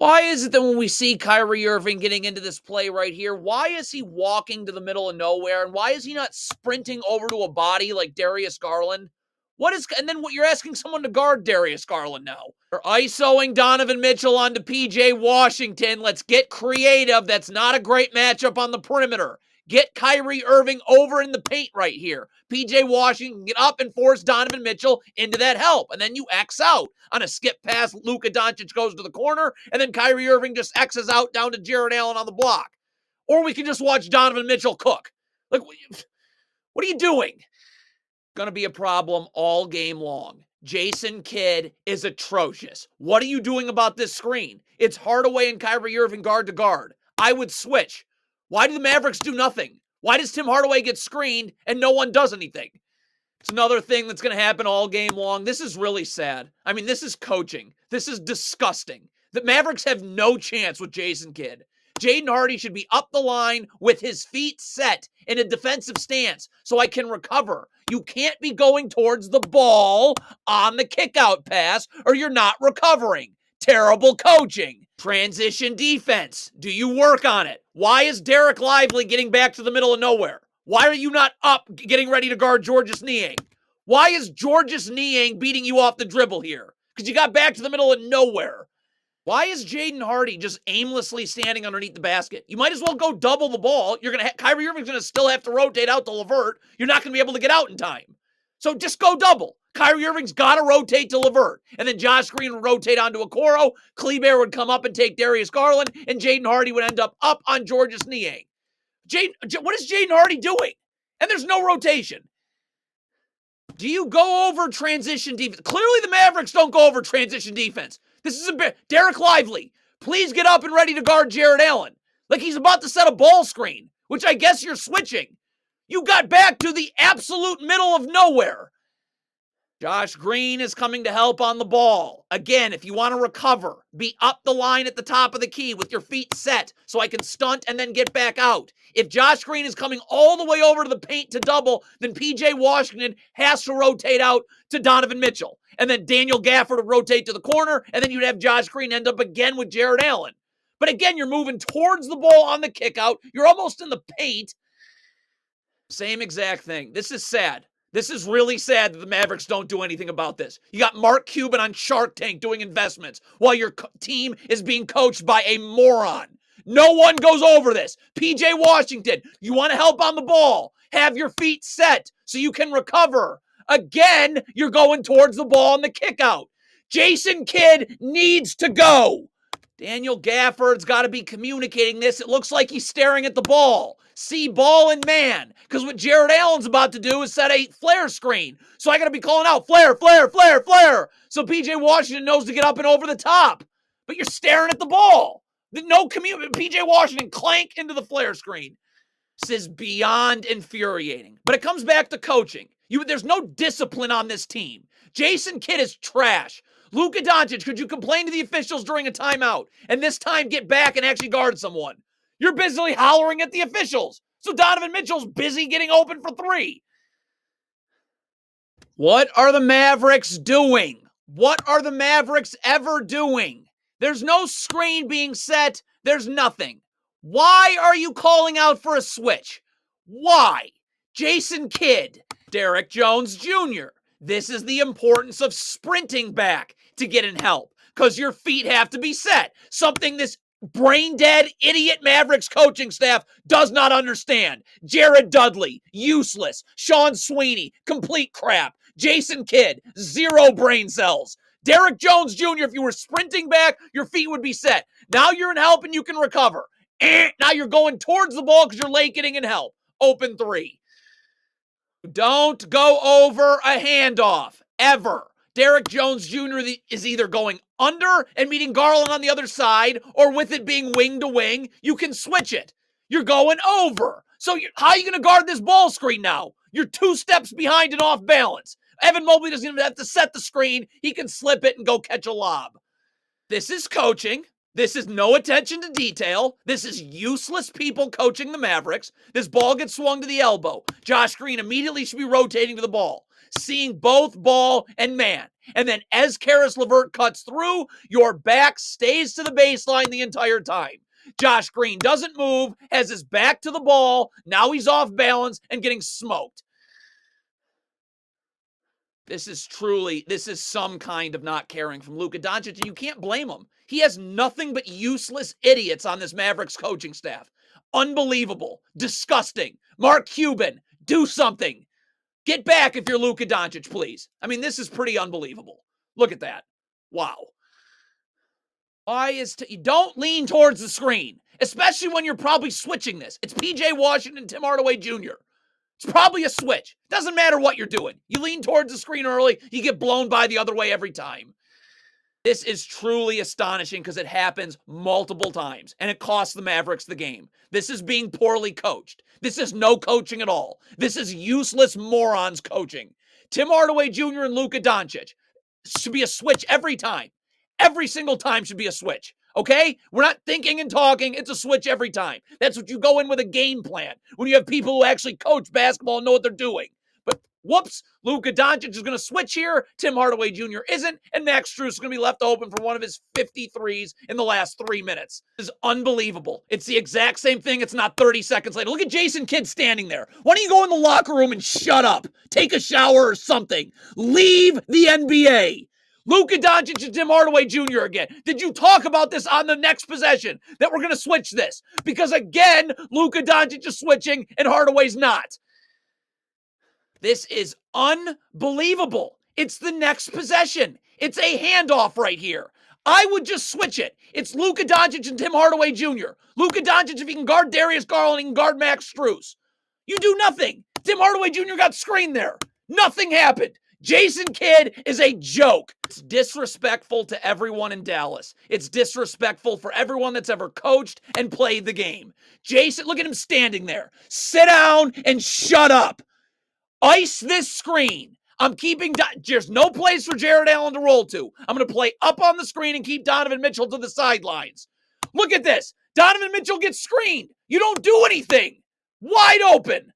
Why is it that when we see Kyrie Irving getting into this play right here, why is he walking to the middle of nowhere? And why is he not sprinting over to a body like Darius Garland? And then what you're asking someone to guard Darius Garland now. They're ISOing Donovan Mitchell onto PJ Washington. Let's get creative. That's not a great matchup on the perimeter. Get Kyrie Irving over in the paint right here. PJ Washington get up and force Donovan Mitchell into that help. And then you X out on a skip pass. Luka Doncic goes to the corner. And then Kyrie Irving just X's out down to Jared Allen on the block. Or we can just watch Donovan Mitchell cook. Like, what are you doing? Going to be a problem all game long. Jason Kidd is atrocious. What are you doing about this screen? It's Hardaway and Kyrie Irving guard to guard. I would switch. Why do the Mavericks do nothing? Why does Tim Hardaway get screened and no one does anything? It's another thing that's going to happen all game long. This is really sad. I mean, this is coaching. This is disgusting. The Mavericks have no chance with Jason Kidd. Jaden Hardy should be up the line with his feet set in a defensive stance so I can recover. You can't be going towards the ball on the kickout pass or you're not recovering. Terrible coaching. Transition defense. Do you work on it? Why is Derek Lively getting back to the middle of nowhere? Why are you not up getting ready to guard Georges Niang? Why is Georges Niang beating you off the dribble here? Because you got back to the middle of nowhere. Why is Jaden Hardy just aimlessly standing underneath the basket? You might as well go double the ball. Kyrie Irving's going to still have to rotate out to LeVert. You're not going to be able to get out in time. So just go double. Kyrie Irving's got to rotate to LeVert. And then Josh Green would rotate onto Okoro. Kleber would come up and take Darius Garland. And Jaden Hardy would end up on Georges Niang. What is Jaden Hardy doing? And there's no rotation. Do you go over transition defense? Clearly the Mavericks don't go over transition defense. This is Derek Lively. Please get up and ready to guard Jared Allen. Like he's about to set a ball screen, which I guess you're switching. You got back to the absolute middle of nowhere. Josh Green is coming to help on the ball. Again, if you want to recover, be up the line at the top of the key with your feet set so I can stunt and then get back out. If Josh Green is coming all the way over to the paint to double, then PJ Washington has to rotate out to Donovan Mitchell. And then Daniel Gafford would rotate to the corner, and then you'd have Josh Green end up again with Jared Allen. But again, you're moving towards the ball on the kickout. You're almost in the paint. Same exact thing. This is sad. This is really sad that the Mavericks don't do anything about this. You got Mark Cuban on Shark Tank doing investments while your team is being coached by a moron. No one goes over this. PJ Washington, you want to help on the ball. Have your feet set so you can recover. Again, you're going towards the ball on the kickout. Jason Kidd needs to go. Daniel Gafford's got to be communicating this. It looks like he's staring at the ball. See ball and man. Because what Jared Allen's about to do is set a flare screen. So I got to be calling out flare, flare, flare, flare. So PJ Washington knows to get up and over the top. But you're staring at the ball. No PJ Washington clank into the flare screen. This is beyond infuriating. But it comes back to coaching. There's no discipline on this team. Jason Kidd is trash. Luka Doncic, could you complain to the officials during a timeout and this time get back and actually guard someone? You're busily hollering at the officials. So Donovan Mitchell's busy getting open for three. What are the Mavericks doing? What are the Mavericks ever doing? There's no screen being set. There's nothing. Why are you calling out for a switch? Why? Jason Kidd, Derek Jones Jr. This is the importance of sprinting back to get in help because your feet have to be set. Something this brain-dead, idiot Mavericks coaching staff does not understand. Jared Dudley, useless. Sean Sweeney, complete crap. Jason Kidd, zero brain cells. Derek Jones Jr., if you were sprinting back, your feet would be set. Now you're in help and you can recover. Now you're going towards the ball because you're late getting in help. Open three. Don't go over a handoff, ever. Derek Jones Jr. is either going under and meeting Garland on the other side, or with it being wing to wing, you can switch it. You're going over. So how are you going to guard this ball screen now? You're 2 steps behind and off balance. Evan Mobley doesn't even have to set the screen. He can slip it and go catch a lob. This is coaching. This is no attention to detail. This is useless people coaching the Mavericks. This ball gets swung to the elbow. Josh Green immediately should be rotating to the ball. seeing both ball and man. And then as Karis LeVert cuts through, your back stays to the baseline the entire time. Josh Green doesn't move, has his back to the ball. Now he's off balance and getting smoked. This is some kind of not caring from Luka Doncic, and you can't blame him. He has nothing but useless idiots on this Mavericks coaching staff. Unbelievable. Disgusting. Mark Cuban, do something. Get back if you're Luka Doncic, please. I mean, this is pretty unbelievable. Look at that. Wow. Don't lean towards the screen, especially when you're probably switching this. It's PJ Washington, Tim Hardaway Jr. It's probably a switch. Doesn't matter what you're doing. You lean towards the screen early, you get blown by the other way every time. This is truly astonishing because it happens multiple times, and it costs the Mavericks the game. This is being poorly coached. This is no coaching at all. This is useless morons coaching. Tim Hardaway Jr. and Luka Doncic should be a switch every time. Every single time should be a switch. Okay? We're not thinking and talking. It's a switch every time. That's what you go in with a game plan when you have people who actually coach basketball and know what they're doing. But whoops, Luka Doncic is going to switch here. Tim Hardaway Jr. isn't. And Max Strus is going to be left open for one of his 53s in the last 3 minutes. This is unbelievable. It's the exact same thing. It's not 30 seconds later. Look at Jason Kidd standing there. Why don't you go in the locker room and shut up? Take a shower or something. Leave the NBA. Luka Doncic and Tim Hardaway Jr. again. Did you talk about this on the next possession, that we're going to switch this? Because again, Luka Doncic is switching and Hardaway's not. This is unbelievable. It's the next possession. It's a handoff right here. I would just switch it. It's Luka Doncic and Tim Hardaway Jr. Luka Doncic, if he can guard Darius Garland, he can guard Max Strus. You do nothing. Tim Hardaway Jr. got screened there. Nothing happened. Jason Kidd is a joke. It's disrespectful to everyone in Dallas. It's disrespectful for everyone that's ever coached and played the game. Jason, look at him standing there. Sit down and shut up. Ice this screen. There's no place for Jared Allen to roll to. I'm going to play up on the screen and keep Donovan Mitchell to the sidelines. Look at this. Donovan Mitchell gets screened. You don't do anything. Wide open.